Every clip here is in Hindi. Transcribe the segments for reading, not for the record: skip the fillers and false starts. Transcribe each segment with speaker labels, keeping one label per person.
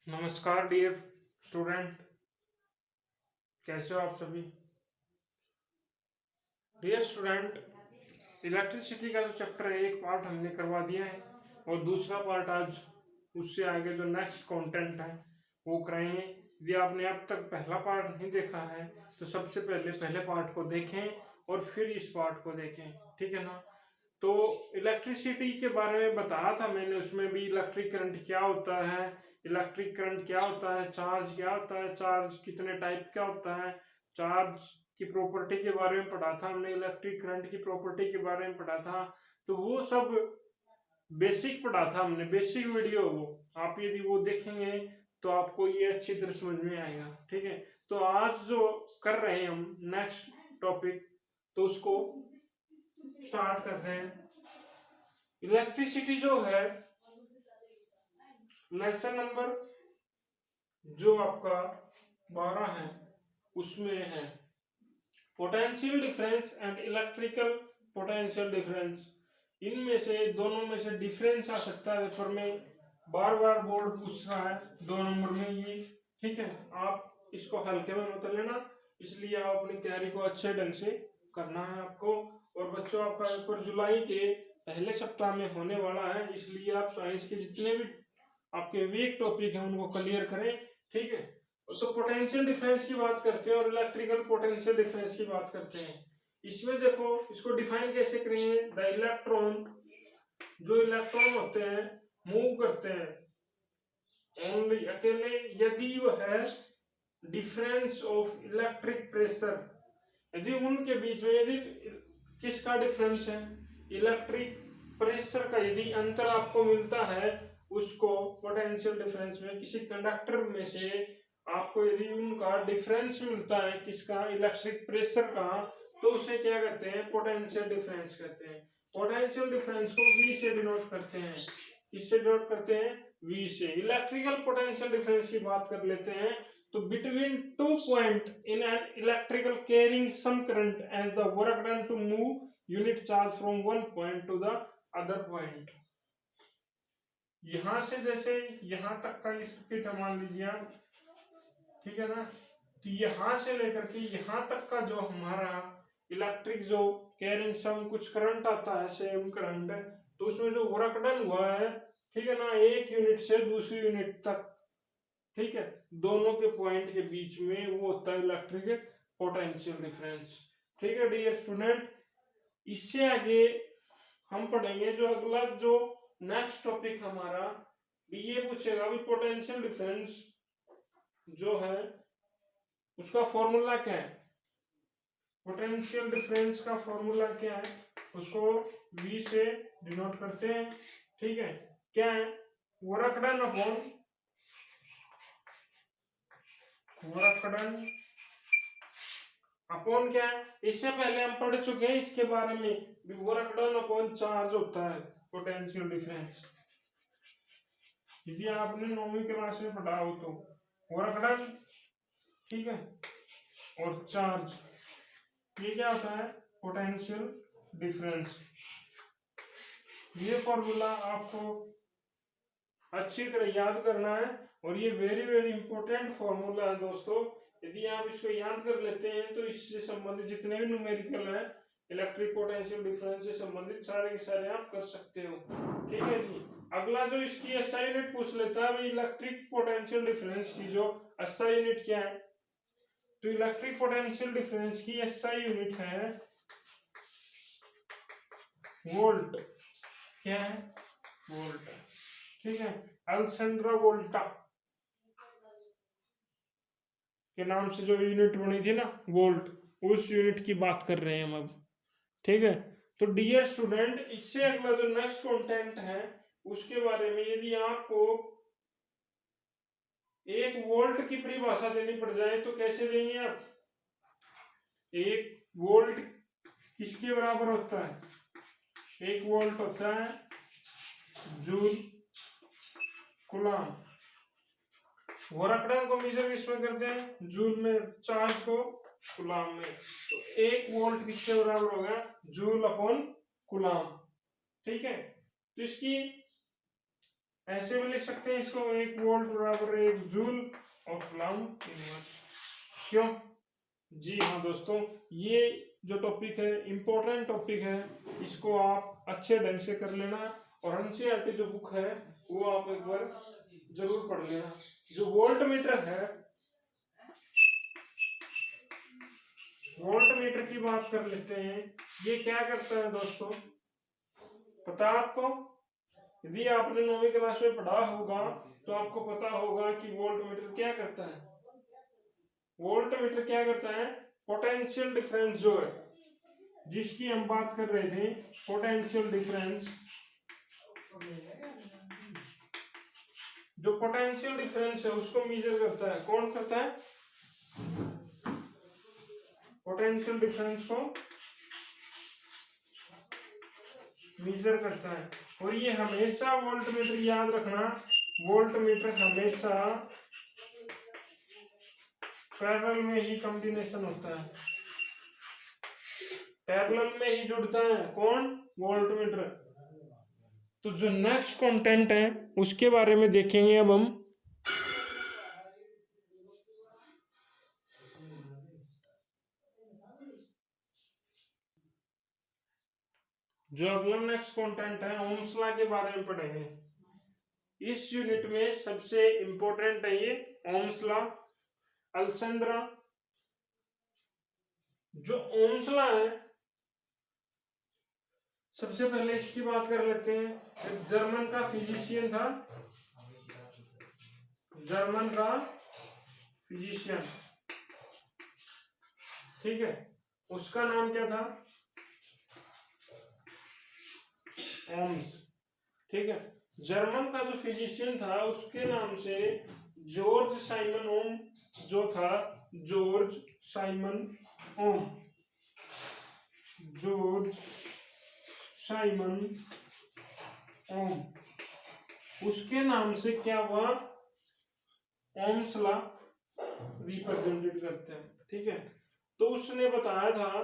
Speaker 1: नमस्कार डियर स्टूडेंट, कैसे हो आप सभी। डियर स्टूडेंट, इलेक्ट्रिसिटी का जो चैप्टर है एक पार्ट हमने करवा दिया है और दूसरा पार्ट आज उससे आगे जो नेक्स्ट कंटेंट है वो कराएंगे। यदि आपने अब तक पहला पार्ट नहीं देखा है तो सबसे पहले पहले पार्ट को देखें और फिर इस पार्ट को देखें, ठीक है ना। तो इलेक्ट्रिसिटी के बारे में बताया था मैंने, उसमें भी इलेक्ट्रिक करंट क्या होता है, इलेक्ट्रिक करंट क्या होता है, चार्ज क्या होता है, चार्ज कितने टाइप का होता है, चार्ज की प्रॉपर्टी के बारे में पढ़ा था हमने, इलेक्ट्रिक करंट की प्रॉपर्टी के बारे में पढ़ा था। तो वो सब बेसिक पढ़ा था हमने, बेसिक वीडियो। वो आप यदि वो देखेंगे तो आपको ये अच्छी तरह समझ में आएगा, ठीक है। तो आज जो कर रहे हैं हम नेक्स्ट टॉपिक, तो उसको स्टार्ट करते हैं। इलेक्ट्रिसिटी जो है लेसन नंबर जो आपका 12 है उसमें है potential difference and electrical potential difference. इनमें से दोनों में से डिफरेंस आ सकता है पेपर में, बार बार बोर्ड पूछ रहा है 2 नंबर में ये, ठीक है। आप इसको हल्के में मत लेना, इसलिए आप अपनी तैयारी को अच्छे ढंग से करना है आपको। और बच्चों, आपका पेपर जुलाई के पहले सप्ताह में होने वाला है, इसलिए आप साइंस के जितने भी आपके वीक टॉपिक हैं उनको क्लियर करें, ठीक है। तो पोटेंशियल डिफरेंस की बात करते हैं और इलेक्ट्रिकल पोटेंशियल डिफरेंस की बात करते हैं। इसमें देखो, इसको डिफाइन कैसे करेंगे। द इलेक्ट्रॉन, जो इलेक्ट्रॉन होते हैं मूव करते हैं ओनली अकेले यदि वह है डिफरेंस ऑफ इलेक्ट्रिक प्रेशर, यदि उनके बीच में यदि किसका डिफरेंस है, इलेक्ट्रिक प्रेशर का यदि अंतर आपको मिलता है, उसको पोटेंशियल डिफरेंस में किसी कंडक्टर में से आपको यदि उनका डिफरेंस मिलता है, किसका, इलेक्ट्रिक प्रेशर का, तो उसे क्या कहते हैं, पोटेंशियल डिफरेंस कहते हैं। पोटेंशियल डिफरेंस को V से डिनोट करते हैं। किससे डिनोट करते हैं, V से। इलेक्ट्रिकल पोटेंशियल डिफरेंस की बात कर लेते हैं। तो between 2 points in an electrical carrying some current as the work done to move unit charge from one point to the other point। यहां से जैसे यहां तक का ये सर्किट है मान लीजिए आप, ठीक है ना। तो यहां से लेकर के यहां तक का जो हमारा इलेक्ट्रिक जो कैरिंग सम कुछ करंट आता है, सेम करंट, तो उसमें जो वर्क डन हुआ है, ठीक है ना, एक यूनिट से दूसरी यूनिट तक, ठीक है, दोनों के पॉइंट के बीच में वो होता है इलेक्ट्रिक पोटेंशियल डिफरेंस, ठीक है डियर स्टूडेंट। इससे आगे हम पढ़ेंगे जो अगला जो नेक्स्ट टॉपिक हमारा ये पूछेगा भी पोटेंशियल डिफरेंस जो है उसका फॉर्मूला क्या है। पोटेंशियल डिफरेंस का फॉर्मूला क्या है, उसको V से डिनोट करते हैं, ठीक है। क्या है, वर्क डन अपॉन क्या है, इससे पहले हम पढ़ चुके हैं इसके बारे में। वर्क डन अपॉन चार्ज होता है पोटेंशियल डिफरेंस, यदि आपने 9वीं क्लास में पढ़ा हो तो। वर्क डन, ठीक है, और चार्ज, ये क्या होता है, पोटेंशियल डिफरेंस। ये फॉर्मूला आपको अच्छी तरह याद करना है और ये वेरी वेरी इंपॉर्टेंट फॉर्मूला है दोस्तों। यदि आप इसको याद कर लेते हैं तो इससे संबंधित जितने भी न्यूमेरिकल है इलेक्ट्रिक पोटेंशियल डिफरेंस से संबंधित सारे के सारे आप कर सकते हो, ठीक है जी। अगला जो इसकी एसआई यूनिट पूछ लेता है, इलेक्ट्रिक पोटेंशियल डिफरेंस की जो एसआई यूनिट क्या है, तो इलेक्ट्रिक पोटेंशियल डिफरेंस की एसआई यूनिट है वोल्ट। क्या है, वोल्ट, ठीक है। अलेक्जेंड्रा वोल्टा के नाम से जो यूनिट बनी थी ना वोल्ट, उस यूनिट की बात कर रहे हैं हम अब, ठीक है। तो डियर स्टूडेंट, इससे अगला जो नेक्स्ट कंटेंट है उसके बारे में यदि आपको एक वोल्ट की परिभाषा देनी पड़ जाए तो कैसे देंगे आप। एक वोल्ट किसके बराबर होता है, एक वोल्ट होता है जूल कूलम। वर्क डन को मेजर किसमें करते हैं, जूल में, चार्ज को कूलम में। तो एक वोल्ट किसके बराबर होगा, जूल अपॉन कूलम, ठीक है। तो इसकी ऐसे भी लिख सकते हैं इसको, 1 वोल्ट बराबर 1 जूल और कूलम्ब इनवर्स। क्यों? जी हाँ दोस्तों, ये जो टॉपिक है इम्पोर्टेंट टॉपिक है, इसको आप अच्छे ढंग से कर लेना और एनसीईआरटी जो बुक है वो आप एक बार जरूर पढ़ लेना। जो वोल्ट मीटर है, वोल्ट मीटर की बात कर लेते हैं। ये क्या करता है दोस्तों, पता आपको? यदि आपने 9वीं क्लास में पढ़ा होगा तो आपको पता होगा कि वोल्ट मीटर क्या करता है। वोल्ट मीटर क्या करता है, पोटेंशियल डिफरेंस जो है, जिसकी हम बात कर रहे थे, पोटेंशियल डिफरेंस, जो पोटेंशियल डिफरेंस है उसको मेजर करता है। कौन करता है? पोटेंशियल डिफरेंस को मेजर करता है। और ये हमेशा वोल्ट मीटर, याद रखना, वोल्ट मीटर हमेशा पैरेलल में ही कॉम्बिनेशन होता है, पैरेलल में ही जुड़ता है। कौन? Volt meter. तो जो नेक्स्ट कंटेंट है उसके बारे में देखेंगे अब हम। जो अगला नेक्स्ट कंटेंट है, ओम्स लॉ के बारे में पढ़ेंगे। इस यूनिट में सबसे इंपॉर्टेंट है ये ओम्स लॉ, अलेक्जेंड्रा। जो ओम्स लॉ है, सबसे पहले इसकी बात कर लेते हैं। एक जर्मन का फिजिशियन था, जर्मन का फिजिशियन, ठीक है, उसका नाम क्या था? ओम्स, ठीक है। जर्मन का जो फिजिशियन था उसके नाम से जॉर्ज साइमन ओम जो था, जॉर्ज साइमन ओम, जॉर्ज साइमन ओम, उसके नाम से क्या हुआ, ओम्स लॉ रिप्रेजेंटेड करते हैं, ठीक है। तो उसने बताया था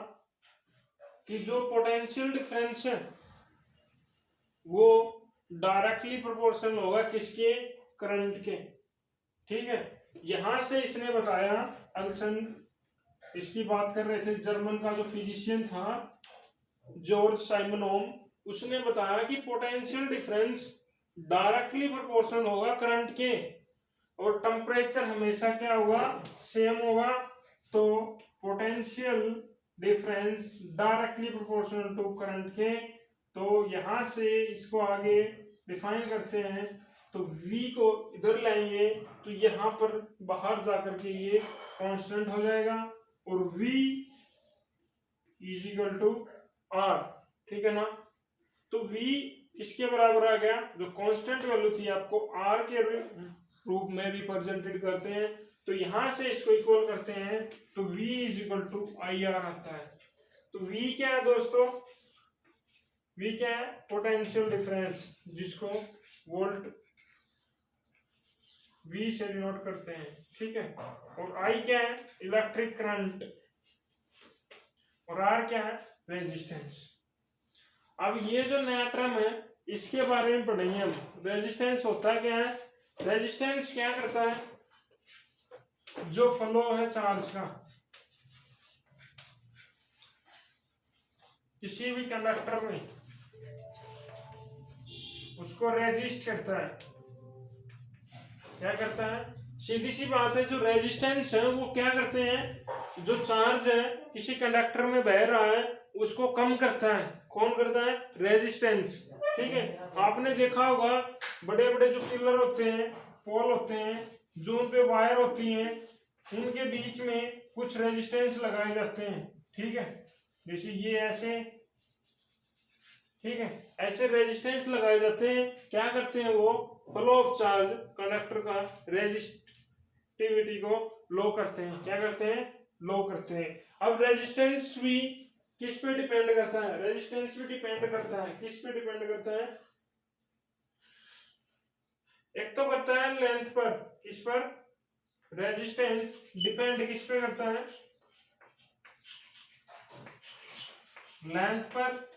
Speaker 1: कि जो पोटेंशियल डिफरेंस है वो डायरेक्टली प्रोपोर्शनल होगा किसके? करंट के, ठीक है। यहां से इसने बताया, अल्सन इसकी बात कर रहे थे, जर्मन का जो फिजिशियन था जॉर्ज साइमन ओम, उसने बताया कि पोटेंशियल डिफरेंस डायरेक्टली प्रोपोर्शनल होगा करंट के, और टेम्परेचर हमेशा क्या होगा? सेम होगा। तो potential difference directly proportional to current के। तो यहां से इसको आगे डिफाइन करते हैं। तो V को इधर लाएंगे तो यहां पर बाहर जाकर के ये कांस्टेंट हो जाएगा, और V is equal to R, ठीक है ना। तो V इसके बराबर आ गया, जो कांस्टेंट वैल्यू थी आपको R के रूप में रिप्रेजेंटेड करते हैं। तो यहां से इसको इक्वल करते हैं तो V is equal to IR आता है। तो V क्या है दोस्तों? V क्या है? पोटेंशियल डिफरेंस, जिसको वोल्ट V से डिनोट करते हैं, ठीक है। और I क्या है? इलेक्ट्रिक करंट, और R क्या है? रेजिस्टेंस। अब ये जो नया टर्म है इसके बारे में पढ़ेंगे हम। रेजिस्टेंस होता क्या है? रेजिस्टेंस क्या करता है? जो फ्लो है चार्ज का किसी भी कंडक्टर में, उसको रेजिस्ट करता है। क्या करता है? सीधी सी बात है, जो रेजिस्टेंस है वो क्या करते हैं, जो चार्ज है किसी कंडक्टर में बह रहा है उसको कम करता है। कौन करता है? रेजिस्टेंस, ठीक है। आपने देखा होगा बड़े बड़े जो पिलर होते हैं, पोल होते हैं, जो उन पे वायर होती हैं, उनके बीच में कुछ रेजिस्टेंस लगाए जाते हैं, ठीक है। जैसे ये ऐसे, ठीक है, ऐसे रेजिस्टेंस लगाए जाते हैं। क्या करते हैं? वो फ्लो ऑफ चार्ज, कंडक्टर का रेजिस्टिविटी को लो करते हैं। क्या करते हैं? लो करते हैं। अब रेजिस्टेंस भी किस पे डिपेंड करता है? रेजिस्टेंस भी डिपेंड करता है, किस पे डिपेंड करता है? एक तो करता है लेंथ पर, किस पर? रेजिस्टेंस डिपेंड किस पे करता है? लेंथ पर।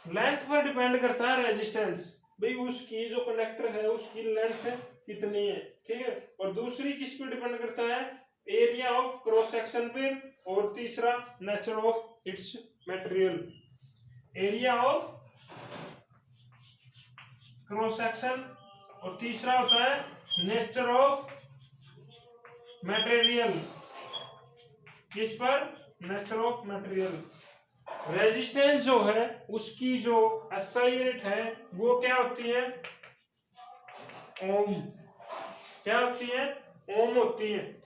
Speaker 1: लेंथ पर डिपेंड करता है रेजिस्टेंस, भाई उसकी जो कंडक्टर है उसकी लेंथ कितनी है, ठीक है। और दूसरी किस पे डिपेंड करता है, एरिया ऑफ क्रॉस सेक्शन पे, और तीसरा nature of its material. Area of cross section और तीसरा होता है नेचर ऑफ मटेरियल। किस पर, नेचर ऑफ मटेरियल। रेजिस्टेंस जो है उसकी जो SI यूनिट है वो क्या होती है, ओम। क्या होती है, ओम होती है,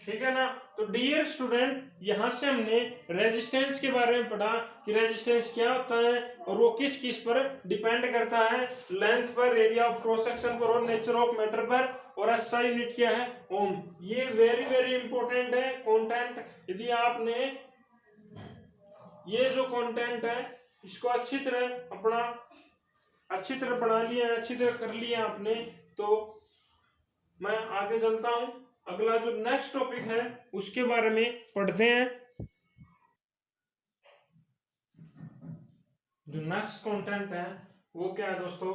Speaker 1: ठीक है ना। तो डियर स्टूडेंट, यहां से हमने रेजिस्टेंस के बारे में पढ़ा कि रेजिस्टेंस क्या होता है और वो किस किस पर डिपेंड करता है, लेंथ पर, एरिया ऑफ क्रॉस सेक्शन पर और नेचर ऑफ मैटर पर, और SI यूनिट क्या है, ओम। ये वेरी वेरी इंपॉर्टेंट है कंटेंट। यदि आपने ये जो कंटेंट है इसको अच्छी तरह पढ़ा लिया, अच्छी तरह कर लिया आपने, तो मैं आगे चलता हूं। अगला जो नेक्स्ट टॉपिक है उसके बारे में पढ़ते हैं। जो नेक्स्ट कंटेंट है वो क्या है दोस्तों,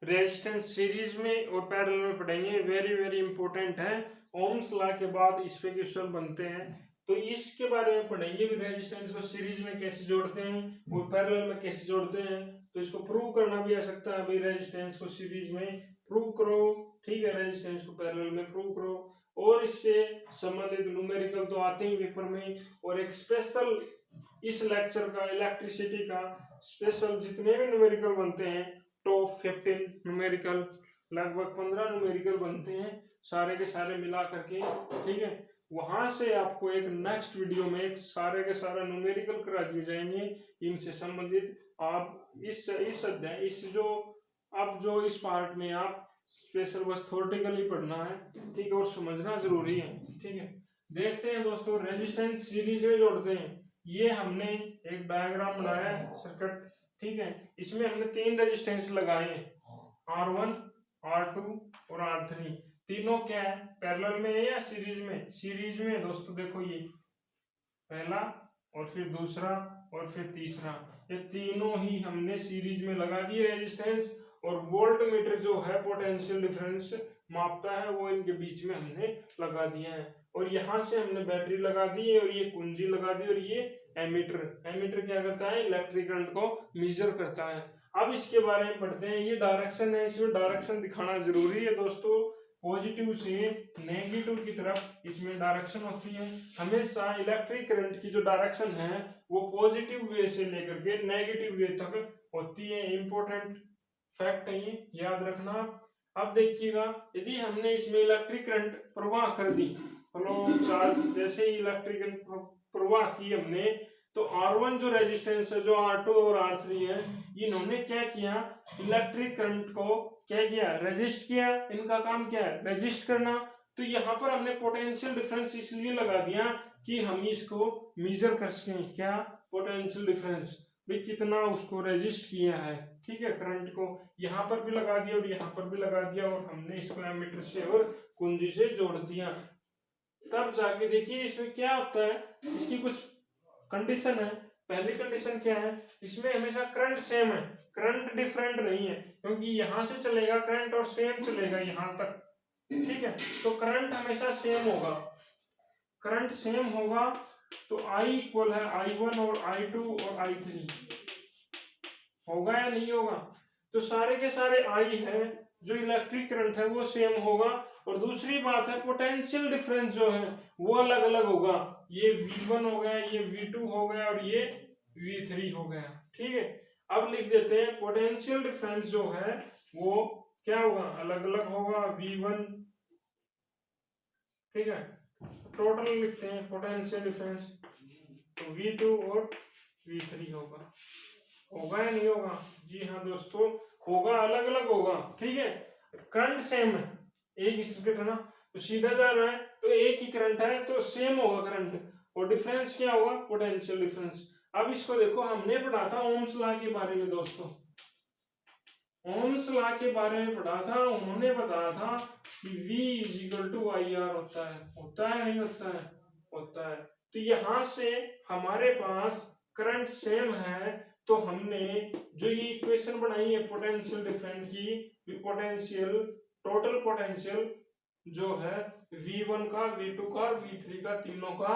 Speaker 1: रेजिस्टेंस सीरीज में और पैरेलल में पढ़ेंगे, वेरी वेरी इंपॉर्टेंट है। ओम्स लॉ के बाद इस पे क्वेश्चन बनते हैं, तो इसके बारे में पढ़ेंगे भी, रेजिस्टेंस को सीरीज में कैसे जोड़ते हैं और पैरेलल में कैसे जोड़ते हैं। तो इसको प्रूव करना भी आ सकता है भाई, रेजिस्टेंस को सीरीज में प्रूव करो, ठीक है, रेजिस्टेंस को पैरेलल में प्रूव करो। और इससे संबंधित न्यूमेरिकल तो आते ही पेपर में, और एक स्पेशल इस लेक्चर का, इलेक्ट्रिसिटी का स्पेशल जितने भी न्यूमेरिकल बनते हैं, टॉप 15 न्यूमेरिकल, लगभग 15 न्यूमेरिकल बनते हैं सारे के सारे मिला करके, ठीक है। वहां से आपको एक नेक्स्ट वीडियो में सारे के सारे न्यूमेरिकल करा दिए जाएंगे, इनसे संबंधित। आप इस अध्याय इस पार्ट में आप स्पेशल बस थ्योरेटिकली पढ़ना है, ठीक है, और समझना जरूरी है, ठीक है। देखते हैं दोस्तों, रेजिस्टेंस सीरीज में जोड़ते हैं। ये हमने एक डायग्राम बनाया है सर्किट, ठीक है। इसमें हमने 3 रेजिस्टेंस लगाए हैं, R1, R2 और R3। तीनों क्या है, पैरेलल में है या सीरीज में, सीरीज में दोस्तों। देखो ये पहला और फिर दूसरा और फिर तीसरा, ये तीनों ही हमने सीरीज में लगा दिए रेजिस्टेंस। और वोल्ट मीटर जो है पोटेंशियल डिफरेंस मापता है, वो इनके बीच में हमने लगा दिया है। और यहां से हमने बैटरी लगा दी है, और ये कुंजी लगा दी, और ये एमीटर क्या करता है, इलेक्ट्रिक करंट को मेजर करता है। अब इसके बारे में पढ़ते हैं। ये डायरेक्शन है, इसमें डायरेक्शन दिखाना जरूरी है दोस्तों, पॉजिटिव से नेगेटिव की तरफ इसमें डायरेक्शन होती है। हमेशा इलेक्ट्रिक करंट की जो डायरेक्शन है वो पॉजिटिव वे से लेकर के नेगेटिव वे तक होती है। इंपॉर्टेंट फैक्ट है ये, याद रखना। अब देखिएगा, यदि हमने इसमें इलेक्ट्रिक करंट प्रवाह कर दी, फ्लो चार्ज, जैसे ही इलेक्ट्रिक प्रवाह की हमने, तो R1 जो रेजिस्टेंस है, जो R2 और R3 है, इन्होंने क्या किया, इलेक्ट्रिक करंट को क्या किया, रेजिस्ट किया। इनका काम क्या है, रेजिस्ट करना। तो यहाँ पर हमने पोटेंशियल डिफरेंस इसलिए लगा दिया कि हम इसको मेजर कर सकें, क्या, पोटेंशियल डिफरेंस, भाई कितना उसको रेजिस्ट किया है, ठीक है, करंट को। यहाँ पर भी लगा दिया और यहाँ पर भी लगा दिया, और हमने इसको एमीटर से और कुंजी से जोड़ दिया। तब जाके देखिए इसमें क्या होता है, इसकी कुछ कंडीशन है। पहली कंडीशन क्या है, इसमें हमेशा करंट सेम है, करंट डिफरेंट नहीं है, क्योंकि यहां से चलेगा करंट और सेम चलेगा यहां तक, ठीक है। तो करंट हमेशा सेम होगा, करंट सेम होगा। तो I इक्वल है I1 और I2 और I3, होगा या नहीं होगा। तो सारे के सारे I है, जो इलेक्ट्रिक करंट है वो सेम होगा। और दूसरी बात है, पोटेंशियल डिफरेंस जो है वो अलग अलग होगा। ये V1 हो गया, ये V2 हो गया, और ये V3 हो गया, ठीक है। अब लिख देते हैं, पोटेंशियल डिफरेंस जो है वो क्या होगा, अलग अलग होगा, V1, ठीक है। टोटल लिखते हैं पोटेंशियल डिफरेंस, तो V2 और V3 होगा या नहीं होगा। जी हाँ दोस्तों, होगा, अलग अलग होगा, ठीक है। करंट सेम है, एक ही सर्किट है ना, तो सीधा जा रहा है, तो एक ही करंट है, तो सेम होगा करंट। और डिफरेंस क्या होगा, पोटेंशियल डिफरेंस। अब इसको देखो, हमने पढ़ा था ओम्स लॉ के बारे में दोस्तों, ओम्स लॉ के बारे में पढ़ा था। उन्होंने बताया था कि V इज टू IR होता है नहीं होता है, होता है। तो यहां से हमारे पास करंट सेम है तो हमने जो ये इक्वेशन बनाई है पोटेंशियल डिफरेंस की, पोटेंशियल टोटल पोटेंशियल जो है V1 का, V2 का और V3 का, तीनों का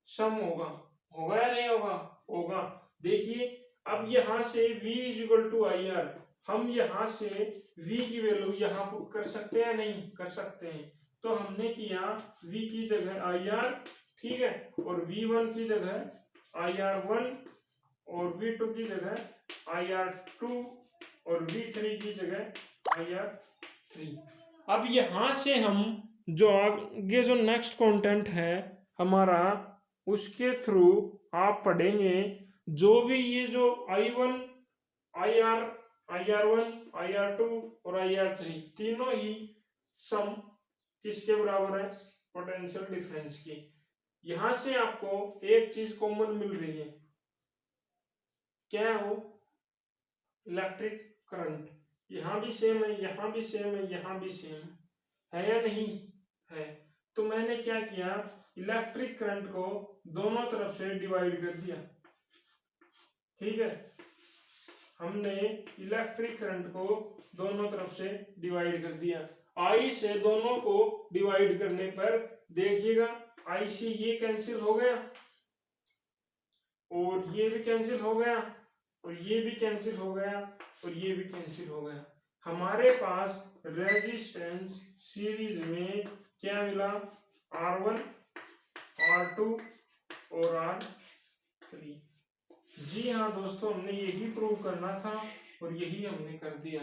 Speaker 1: सम होगा। होगा या नहीं होगा? होगा। देखिए अब यहां से V equal to I R, हम यहां से V की वैल्यू यहां पुट कर सकते हैं? नहीं कर सकते हैं। तो हमने किया V की जगह आई आर, ठीक है, और V1 की जगह आई आर 1 और V2 की जगह आई आर 2 और V3 की जगह आई आर 3। अब यहां से हम जो आगे जो नेक्स्ट कंटेंट है हमारा, उसके थ्रू आप पढ़ेंगे जो भी ये जो I1, IR, IR1, IR2 और IR3 तीनों ही सम किसके बराबर है? पोटेंशियल डिफरेंस की। यहां से आपको एक चीज कॉमन मिल रही है, क्या है वो? Electric current. यहां भी सेम है, यहां भी सेम है, यहां भी सेम है या नहीं है? तो मैंने क्या किया, इलेक्ट्रिक करंट को दोनों तरफ से डिवाइड कर दिया। ठीक है, हमने इलेक्ट्रिक करंट को दोनों तरफ से डिवाइड कर दिया। आई से दोनों को डिवाइड करने पर देखिएगा आई से ये कैंसिल हो गया और ये भी कैंसिल हो गया और ये भी कैंसिल हो गया और ये भी कैंसिल हो गया। हमारे पास रेजिस्टेंस सीरीज में क्या मिला? R1, R2 और R3। जी हाँ दोस्तों, हमने यही प्रूव करना था और यही हमने कर दिया।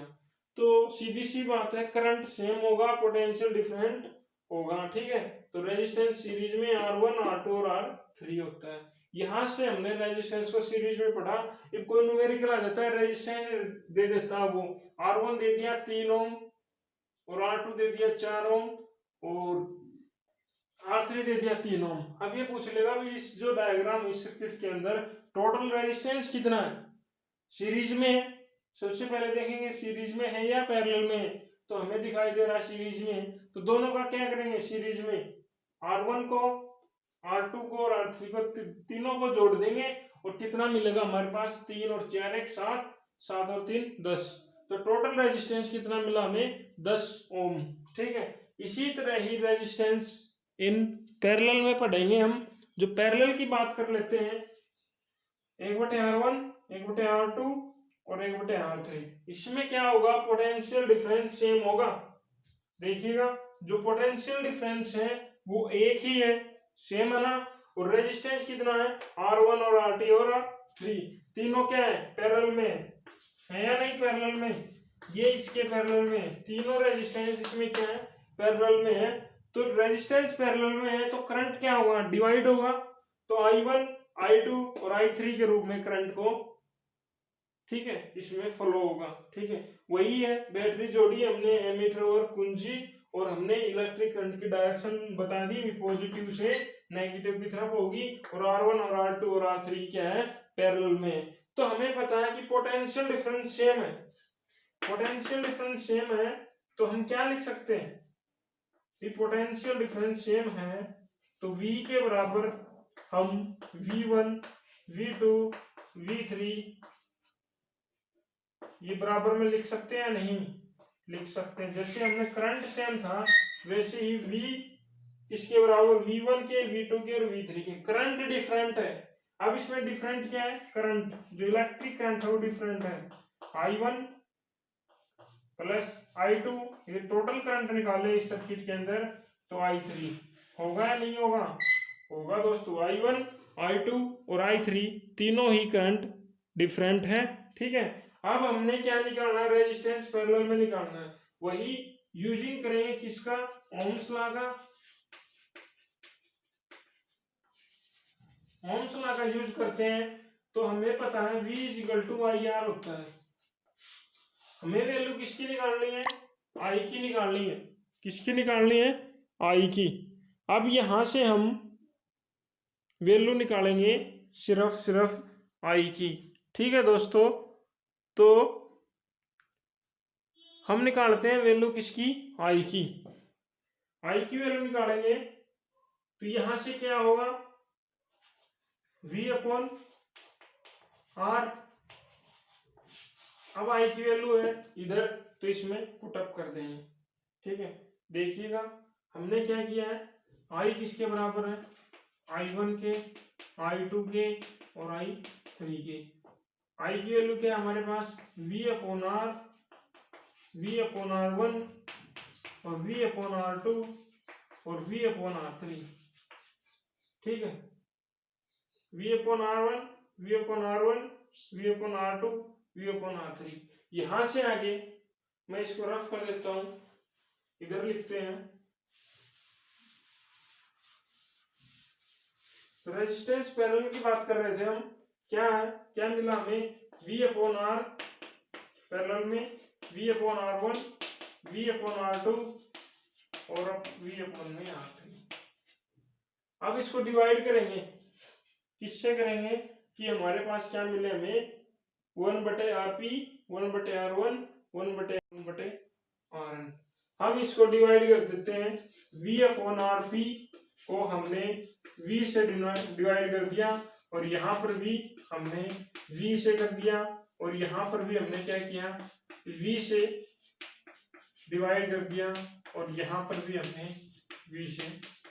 Speaker 1: तो सीधी सी बात है, करंट सेम होगा, पोटेंशियल डिफरेंट होगा। ठीक है, तो रेजिस्टेंस सीरीज में R1, R2 और R3 होता है। यहां से हमने रेजिस्टेंस को सीरीज में पढ़ा। if कोई न्यूमेरिकल आ जाता है, रेजिस्टेंस दे देता है, वो R1 दे दिया 3 ओम और R2 दे दिया 4 ओम और R3 दे दिया 3 ओम। अब ये पूछ लेगा भी इस जो डायग्राम इस सर्किट के अंदर टोटल रेजिस्टेंस कितना है? सीरीज में सबसे पहले देखेंगे सीरीज में है या पैरेलल में है। तो हमें दिखाई दे रहा है सीरीज में, तो दोनों का क्या करेंगे? सीरीज में R1 को, R2 को और R3 को, तीनों को जोड़ देंगे और कितना मिलेगा हमारे पास? 3 और 4 एक 7, 7 और 3 10। तो टोटल रेजिस्टेंस कितना मिला हमें? 10 ओम। ठीक है, इसी तरह ही रेजिस्टेंस इन पैरेलल में पढ़ेंगे हम। जो पैरेलल की बात कर लेते हैं, 1/R1, 1/R2 और 1/R3। इसमें क्या होगा? पोटेंशियल डिफरेंस सेम होगा। देखिएगा जो पोटेंशियल डिफरेंस है वो एक ही है, सेम है ना। और रेजिस्टेंस कितना है? R1 और R2 और R3 तीनों क्या है? पैरेलल में है या नहीं? पैरेलल में, ये इसके पैरेलल में, तीनों रेजिस्टेंस इसमें क्या है? पैरेलल में है। तो रेजिस्टेंस पैरेलल में है तो करंट क्या होगा? डिवाइड होगा। तो I1, I2 और I3 के रूप में करंट को, ठीक है, इसमें फ्लो होगा। ठीक है, वही है, बैटरी जोड़ी हमने एमीटर और कुंजी, और हमने इलेक्ट्रिक करंट की डायरेक्शन बता दी, पॉजिटिव से नेगेटिव की तरफ होगी। और R1 और R2 और R3 क्या है? पैरेलल में। तो हमें पता है कि पोटेंशियल डिफरेंस सेम है। पोटेंशियल डिफरेंस सेम है तो हम क्या लिख सकते हैं? पोटेंशियल डिफरेंस सेम है तो V के बराबर हम V1, V2, V3 ये बराबर में लिख सकते हैं? नहीं लिख सकते हैं। जैसे हमने करंट सेम था वैसे ही V किसके बराबर? V1 के, V2 के और V3 के। करंट डिफरेंट है। अब इसमें डिफरेंट क्या है? करंट, जो इलेक्ट्रिक करंट है वो डिफरेंट है। I1 प्लस I2, ये टोटल करंट निकाले इस सर्किट के अंदर, तो I3 होगा या नहीं होगा? होगा दोस्तों। I1, I2 और I3 तीनों ही करंट डिफरेंट है। ठीक है, अब हमने क्या निकालना है? रेजिस्टेंस पैरेलल में निकालना है। वही यूजिंग करेंगे किसका? ओम्स लॉ का। ओम्स लॉ का यूज करते हैं तो हमें पता है V equal to I R होता है। हमें वैल्यू किसकी निकालनी है? I की निकालनी है। किसकी निकालनी है? I की। अब यहां से हम वैल्यू निकालेंगे सिर्फ I की। ठीक है दोस्तों, तो हम निकालते हैं वैल्यू किसकी? I की। I की वैल्यू निकालेंगे तो यहां से क्या होगा? V upon R. अब आई की वैल्यू है इधर, तो इसमें पुटअप कर देंगे। ठीक है, देखिएगा हमने क्या किया है, आई किसके बराबर है, I1 के, I2 के और I3 के। आई की वैल्यू क्या है हमारे पास, V/R, V/R1 और V/R2 और V/R3। ठीक है, V/R1, V/R1, V/R2, V/R3। यहां से आगे मैं इसको रफ कर देता हूं, इधर लिखते हैं। रेजिस्टेंस पैरेलल की बात कर रहे थे हम, क्या है, क्या मिला हमें, V/R पैरेलल में V/R1, V/R2 और अब V/R3। अब इसको डिवाइड करेंगे, किससे करेंगे कि हमारे पास क्या मिले हमें, 1/Rp, 1/R1, 1/Rn। हम इसको डिवाइड कर देते हैं। V/Rp को हमने V से डिवाइड कर दिया और यहाँ पर भी हमने V से कर दिया और यहाँ पर भी हमने क्या किया, V से डिवाइड कर दिया और यहाँ पर भी हमने V से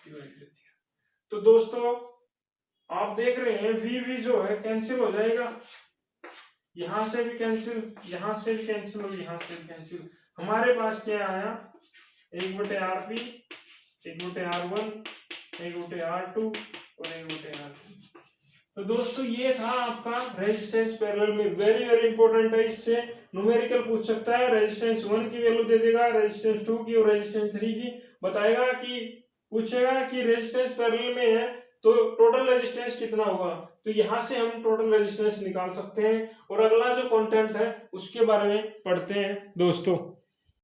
Speaker 1: डिवाइड कर दिया। तो दोस्तों आप देख रहे हैं V जो है कैंसिल हो जाएगा, यहां से भी कैंसिल, यहां से भी कैंसिल और यहां से भी कैंसिल। हमारे पास क्या आया, 1/Rp, 1/R1, 1/R2 और 1/R3। तो दोस्तों ये था आपका रेजिस्टेंस पैरेलल में, वेरी वेरी इंपॉर्टेंट है, इससे न्यूमेरिकल पूछ सकता है। रेजिस्टेंस 1 की वैल्यू दे देगा, रेजिस्टेंस 2 की और रेजिस्टेंस 3 की बताएगा, कि पूछेगा कि रेजिस्टेंस पैरेलल में है तो टोटल रेजिस्टेंस कितना होगा, तो यहां से हम टोटल रेजिस्टेंस निकाल सकते हैं। और अगला जो कंटेंट है उसके बारे में पढ़ते हैं दोस्तों।